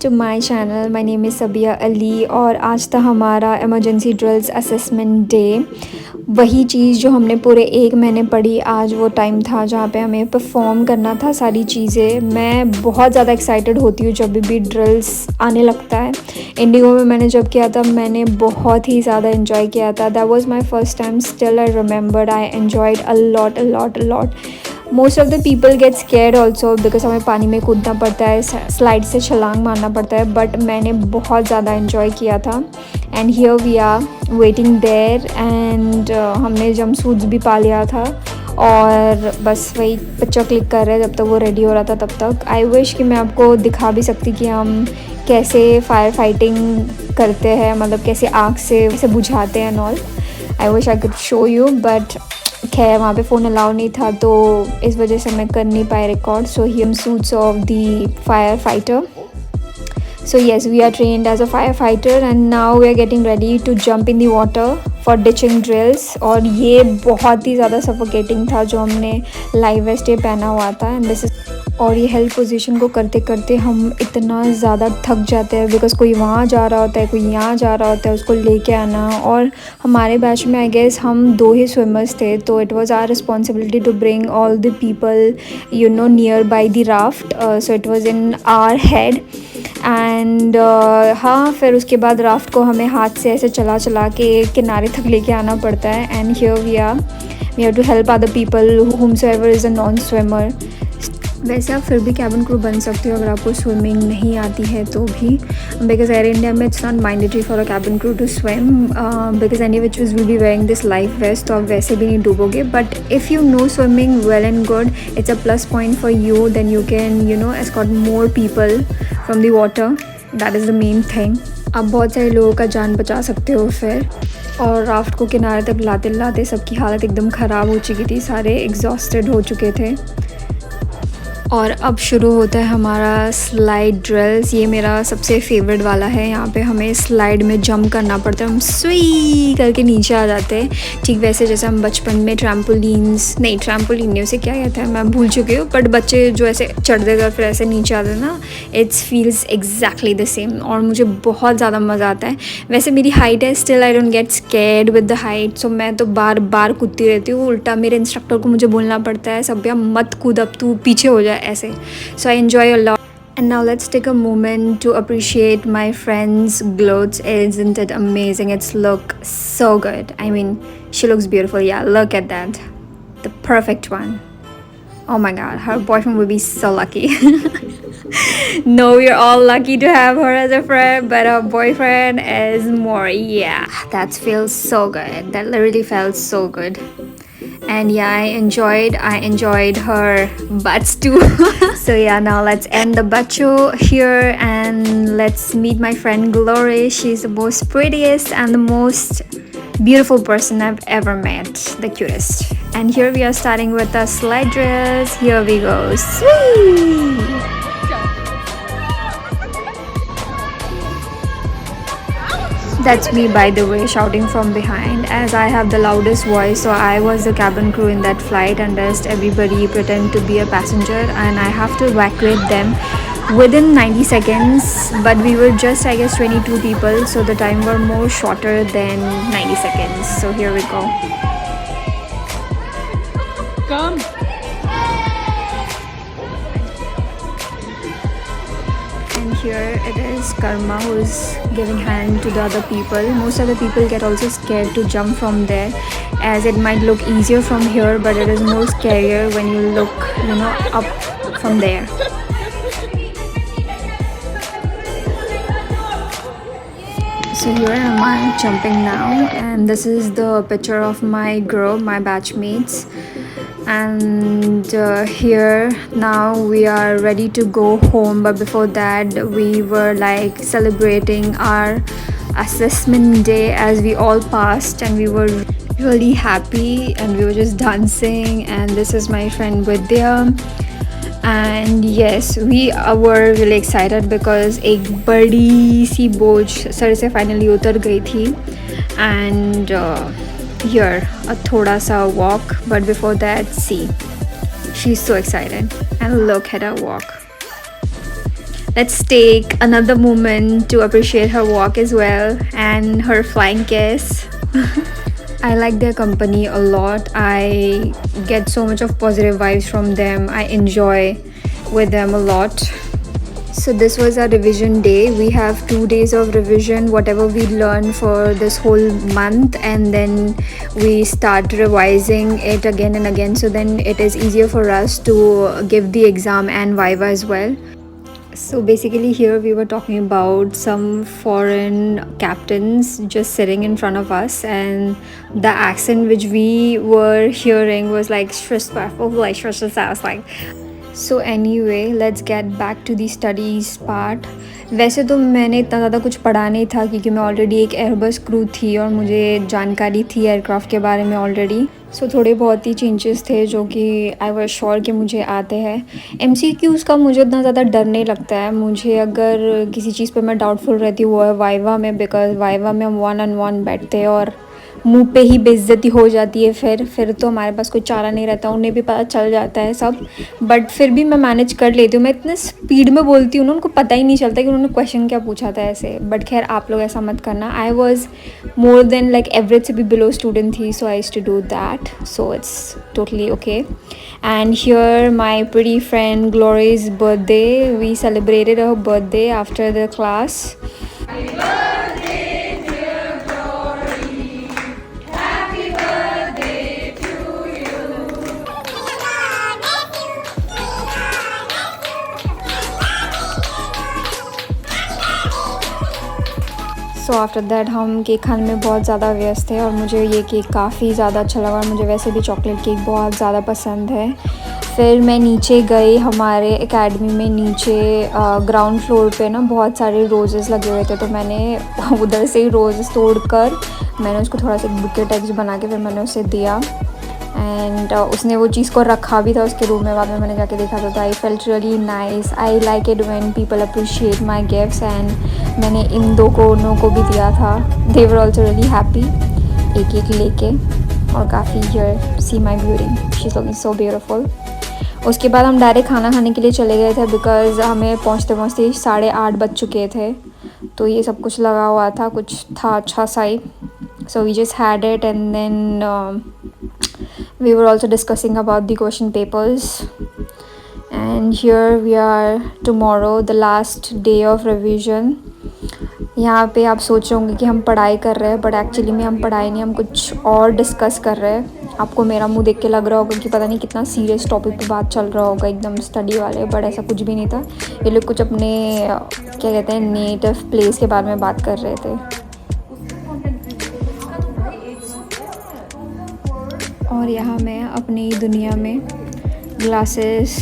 To my channel. My name is Sabiya Ali और आज था हमारा इमरजेंसी ड्रिल्स असेसमेंट डे। वही चीज़ जो हमने पूरे 1 महीने पढ़ी, आज वो टाइम था जहाँ पे हमें परफॉर्म करना था सारी चीज़ें। मैं बहुत ज़्यादा एक्साइटेड होती हूँ जब भी ड्रिल्स आने लगता है। इंडिगो में मैंने जब किया था मैंने बहुत ही ज़्यादा इन्जॉय किया था। That was my first time, still I remembered, I enjoyed a lot. Most of the people get scared also because हमें पानी में कूदना पड़ता है, स्लाइड से छलांग मारना पड़ता है, बट मैंने बहुत ज़्यादा इन्जॉय किया था। And here we are waiting there and हमने जंप सूट्स भी पा लिया था और बस वही पिक्चर क्लिक कर रहे हैं जब तक वो रेडी हो रहा था। तब तक आई विश कि मैं आपको दिखा भी सकती कि हम कैसे फायर फाइटिंग करते हैं, मतलब कैसे आग से बुझाते हैं and all. I wish I could show you, but खैर वहाँ पे फ़ोन अलाउ नहीं था तो इस वजह से मैं कर नहीं पाई record. So he am suits of the fire fighter. So yes, we are trained as a firefighter and now we are getting ready to jump in the water for ditching drills. और ये बहुत ही ज़्यादा suffocating था जो हमने live waste ये पहना हुआ था। एंड दिस इज और ये हेल्प पोजीशन को करते करते हम इतना ज़्यादा थक जाते हैं बिकॉज कोई वहाँ जा रहा होता है, कोई यहाँ जा रहा होता है, उसको लेके आना। और हमारे बैच में आई गेस हम 2 ही स्विमर्स थे, तो it was our responsibility to bring all the people near by the raft. So it was in our head and हाँ, फिर उसके बाद राफ्ट को हमें हाथ से ऐसे चला चला के किनारे तक लेके आना पड़ता है। And here we have to help other people whomsoever is a non swimmer. वैसे आप फिर भी कैबिन क्रू बन सकते हो अगर आपको स्विमिंग नहीं आती है तो भी, बिकॉज एयर इंडिया में it's not mandatory for a cabin crew to swim because any which will be wearing this life vest, तो आप वैसे भी नहीं डूबोगे। But if you know swimming well and good, it's a plus point for you, then you can escort more people from the water. That is the main thing. आप बहुत सारे लोगों का जान बचा सकते हो फिर। और राफ्ट को किनारे तक लाते लाते सबकी हालत एकदम ख़राब हो चुकी थी, सारे एग्जॉस्टेड हो चुके थे। और अब शुरू होता है हमारा स्लाइड ड्रिल्स। ये मेरा सबसे फेवरेट वाला है। यहाँ पे हमें स्लाइड में जंप करना पड़ता है, हम स्वी करके नीचे आ जाते हैं, ठीक वैसे जैसे हम बचपन में ट्रैम्पोलिन नहीं उसे क्या कहते हैं मैं भूल चुकी हूँ, बट बच्चे जो ऐसे चढ़ते थे फिर ऐसे नीचे आते ना, it's feels exactly the same और मुझे बहुत ज़्यादा मज़ा आता है। वैसे मेरी हाइट है, still I don't get scared with the height, so मैं तो बार बार कूदती रहती हूँ। उल्टा मेरे इंस्ट्रक्टर को मुझे बोलना पड़ता है, सब्या मत कूद, अब तू पीछे हो जाए ऐसे। So I enjoy a lot. And now let's take a moment to appreciate my friend's clothes. Isn't it amazing? It's look so good. I mean, she looks beautiful. Yeah, look at that. The perfect one. Oh my god, her boyfriend would be so lucky. No, we're all lucky to have her as a friend, but her boyfriend is more. Yeah, that feels so good. That literally felt so good. And yeah, I enjoyed her butts too. So yeah, now let's end the butt show here and let's meet my friend Glory. She's the most prettiest and the most beautiful person I've ever met, the cutest. And here we are starting with the slide drills. Here we go. Sweet. That's me, by the way, shouting from behind as I have the loudest voice. So I was the cabin crew in that flight and rest everybody pretend to be a passenger and I have to evacuate them within 90 seconds. But we were just, I guess, 22 people, so the time were more shorter than 90 seconds. So here we go. Come. Here it is Karma who is giving hand to the other people. Most of the people get also scared to jump from there as it might look easier from here, but it is more scarier when you look up from there. So here am I jumping now, and this is the picture of my group, my batchmates. And here now we are ready to go home, but before that we were like celebrating our assessment day as we all passed and we were really happy and we were just dancing. And this is my friend Vidya. And yes, we were really excited because एक बड़ी सी बोझ sir से finally उतर गई थी। And here a thoda sa walk, but before that, see, she's so excited and look at her walk. Let's take another moment to appreciate her walk as well and her flying kiss. I like their company a lot. I get so much of positive vibes from them. I enjoy with them a lot. So this was our revision day. We have 2 days of revision, whatever we learn for this whole month, and then we start revising it again and again, so then it is easier for us to give the exam and viva as well. So basically here we were talking about some foreign captains just sitting in front of us, and the accent which we were hearing was like I was like, so anyway, let's get back to the studies part. वैसे तो मैंने इतना ज़्यादा कुछ पढ़ा नहीं था क्योंकि मैं ऑलरेडी एक एयरबस क्रू थी और मुझे जानकारी थी एयरक्राफ्ट के बारे में ऑलरेडी. सो थोड़े बहुत ही चेंजेस थे जो कि आई वाज श्योर कि मुझे आते हैं. एमसीक्यूज़ का मुझे उतना ज़्यादा डर नहीं लगता है. मुझे अगर किसी चीज़ पे मैं डाउटफुल रहती हूँ वो है वाइवा में, बिकॉज वाइवा में हम 1-on-1 बैठते हैं और मुंह पे ही बेइज्जती हो जाती है. फिर तो हमारे पास कोई चारा नहीं रहता, उन्हें भी पता चल जाता है सब, बट फिर भी मैं मैनेज कर लेती हूँ. मैं इतने स्पीड में बोलती हूँ ना, उनको पता ही नहीं चलता कि उन्होंने क्वेश्चन क्या पूछा था ऐसे. बट खैर आप लोग ऐसा मत करना. I was more than like average से भी बिलो स्टूडेंट थी, so I used to do that, so it's totally okay. And here my pretty friend Glory's birthday. We celebrated her birthday after the class. So after that हम cake खाने में बहुत ज़्यादा व्यस्त थे और मुझे ये केक काफ़ी ज़्यादा अच्छा लगा और मुझे वैसे भी चॉकलेट केक बहुत ज़्यादा पसंद है. फिर मैं नीचे गई. हमारे एकेडमी में नीचे ग्राउंड फ्लोर पे ना बहुत सारे रोजेज़ लगे हुए थे, तो मैंने उधर से ही रोज़ तोड़ कर मैंने उसको थोड़ा सा बुके टाइप्स बना के फिर मैंने उसे दिया. एंड उसने वो चीज़ को रखा भी था उसके रूम में. बाद में मैंने जाके देखा तो I felt really nice. I like it when people appreciate my gifts. And मैंने इन दोनों को भी दिया था. They were also really happy एक एक लेके. और काफ़ी here see my beauty, she is looking so beautiful. उसके बाद हम डायरेक्ट खाना खाने के लिए चले गए थे बिकॉज़ हमें पहुँचते पहुँचते 8:30 बज चुके थे. तो ये सब कुछ लगा हुआ था, कुछ था अच्छा सा ही. So we just had it, and then we were also discussing about the question papers. And here we are tomorrow, the last day of revision. यहाँ पे आप सोच रहे होंगे कि हम पढ़ाई कर रहे हैं, बट एक्चुअली में हम पढ़ाई नहीं, हम कुछ और डिस्कस कर रहे हैं. आपको मेरा मुंह देख के लग रहा होगा कि पता नहीं कितना सीरियस टॉपिक पे बात चल रहा होगा एकदम स्टडी वाले, बट ऐसा कुछ भी नहीं था. ये लोग कुछ अपने क्या कहते हैं नेटिव प्लेस के बारे में बात कर रहे थे. और यहाँ मैं अपनी दुनिया में ग्लासेस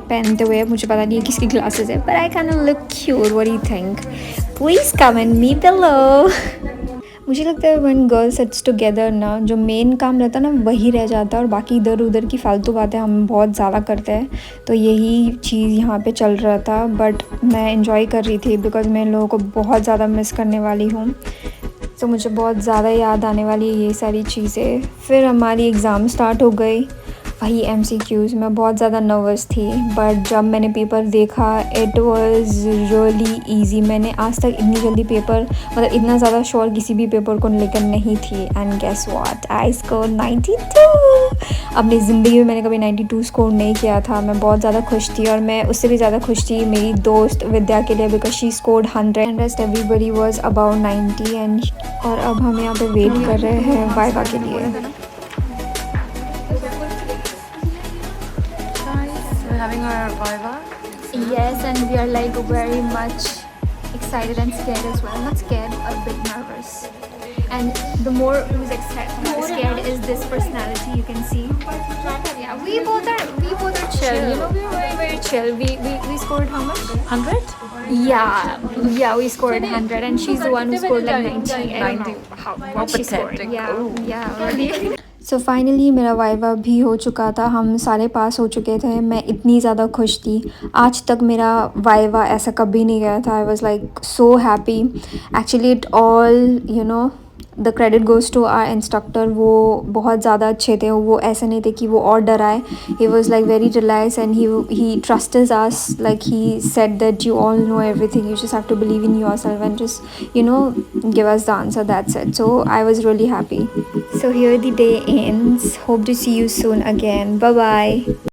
पहनते हुए, मुझे पता नहीं है किसकी ग्लासेस है, पर I can look cute. What do you think? Please comment me below. मुझे लगता है व्हेन गर्ल्स सिट्स टुगेदर ना, जो मेन काम रहता है ना वही रह जाता है और बाकी इधर उधर की फालतू बातें हम बहुत ज़्यादा करते हैं. तो यही चीज़ यहाँ पे चल रहा था, बट मैं इन्जॉय कर रही थी बिकॉज़ मैं इन लोगों को बहुत ज़्यादा मिस करने वाली हूँ. तो मुझे बहुत ज़्यादा याद आने वाली है ये सारी चीज़ें. फिर हमारी एग्ज़ाम स्टार्ट हो गई, वही MCQs. मैं बहुत ज़्यादा नर्वस थी, बट जब मैंने पेपर देखा इट वाज रियली इजी. मैंने आज तक इतनी जल्दी पेपर, मतलब इतना ज़्यादा श्योर किसी भी पेपर को लेकर नहीं थी. And guess what, I score 92. अपनी ज़िंदगी में मैंने कभी 92 स्कोर नहीं किया था. मैं बहुत ज़्यादा खुश थी और मैं उससे भी ज़्यादा खुश थी मेरी दोस्त विद्या के लिए, because she scored 100 and rest everybody was about 90. And और अब हम यहाँ पे वेट कर रहे हैं वाइवा के लिए. Having our viva. Yes, and we are like very much excited and scared as well. Not scared, a bit nervous. And the more who's scared is this personality. You can see. Yeah, we both are chill. You know, we're very chill. We scored how much? 100? Yeah, we scored 100, and she's the one who scored like 90. I don't know what she scored. Yeah, really. So finally मेरा viva भी हो चुका था. हम सारे पास हो चुके थे. मैं इतनी ज़्यादा खुश थी. आज तक मेरा वाइवा ऐसा कभी नहीं गया था. I was like so happy. Actually it all the credit goes to our instructor, वो बहुत ज़्यादा अच्छे थे, वो ऐसे नहीं थे कि वो और डराए. He was like very relax and he trusted us, like he said that you all know everything, you just have to believe in yourself and just, you know, give us the answer, that's it. So I was really happy. So here the day ends. Hope to see you soon again. Bye bye.